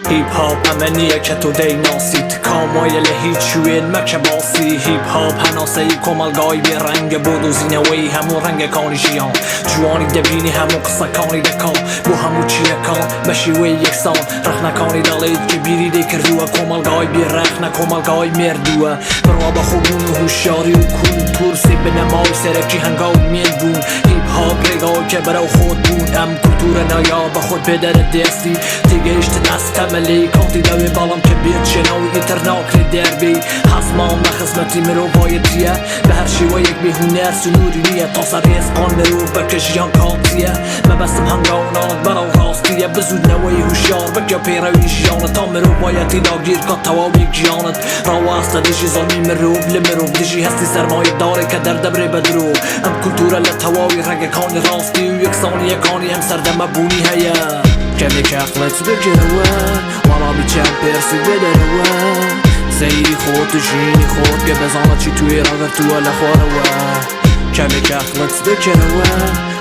هیپ هاپ امنیه که تو دی ناسید کامایل هیچ شوین مکه باسی هیپ هاپ هناسه ای کمالگای بی رنگ بودو زینوی همون رنگ کانی جیان جوانی دبینی همون قصه کانی دکان بو همون چیه کان بشیوی یکسان رخ نکانی دالید که بیری دی کردوه کمالگای بی رخ نکمالگای مردوه بروا بخوبون و هوشیاری و کلتور سی بنمای سرکی هنگاو میل بون هیپ هاپ رگای که برو خود بون ام کلتور نایا بخود بدر دستی دیگه اشت دست ملی کانتی دوی بالام که بیاد شنوی ایترناکری دربی حسمان بخصمتی مرو بایدیه به هر شیوه یک به هنر سنوری نیه تا سر اسقان مرو بکشیان کانتیه مبستم هنگاونات برو راستیه بزود نوی هوشیار بکیا پیروی جیانت تا مرو بایدی داگیر که توابی جیانت راواسته دیجی ظلمی مرو بلمرو دیجی هستی سرمایه داره که در دبره بدرو ام کلتور لطواوی رگ کانی راستی و یک ثانیه کانی هم سردم بونی هیا کمی که اخلت بگروه والا بیچم پرسی بدروه سیری خود و جینی خود که بزانه چی توی راگر تو لخوروه کمی که اخلت بگروه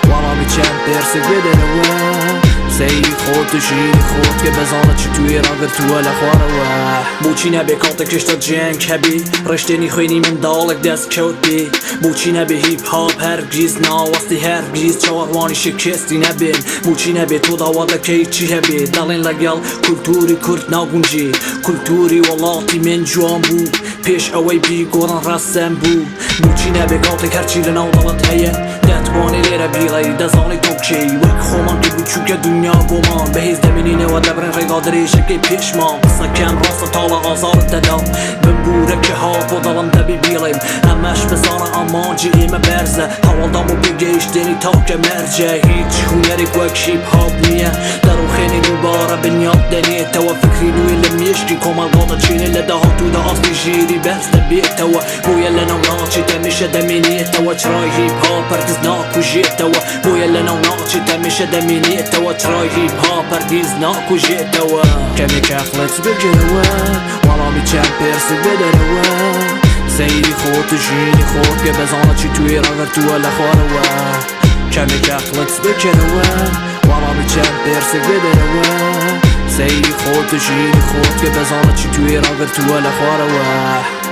والا بیچم پرسی بدروه سیری خود و جینی خود که بزانه چی توی راگر تو لخوروه بوچی نبی کانت کشتا جنگ هبی رشتنی خوینی من دالک دست کود بی بوچی نبی هیپ هاپ هرگیز ناواستی هرگیز چواروانی شکستی نبین بوچی نبی تو داواده که چی هبی دالین لگل کلتوری کرد ناگونجی کلتوری ولاتی من جوان بود پیش اوی بی گوران رسم بود بوچی نبی کانت کرچی لناو دالت هیه دتوانی لیره بیلی دزانی توکی وک خومان که بوچو که دنیا گمان به هیز دمینینه و دبرین رگادری شکی پیشمان قصه کم راست تالا آزارت دادم ببوره که ها بودالم دبی بیلیم همش بزانه امانجی ایمه برزه حوالدامو بگیشتینی تا که مرجه هیچ هنری وک هیپ هاپ نیه درو خیلی دوباره بنیاد دنیه توا فکری نوی لمیشکی کمال قاده چینی لده ها تو ده آسلی جیری برزده بیت توا بویا لنو ناچی تمیشه دمینیه توا چرای هیپ هاپ پرگز ناکو جیت توا بویا لنو ناچی تمیشه دمینیه توا چرای هیپ هاپ پرگز ناکو جیت توا کمی که اخلت بگروه والا میچم پرسی بدروه سیری خود و جینی خود که بزانه چی توی راگر تو لخوروه کمی که اخلت بگروه والا میچم پرسی بدروه سیری خود و جینی خود که بزانه چی توی راگر تو لخوروه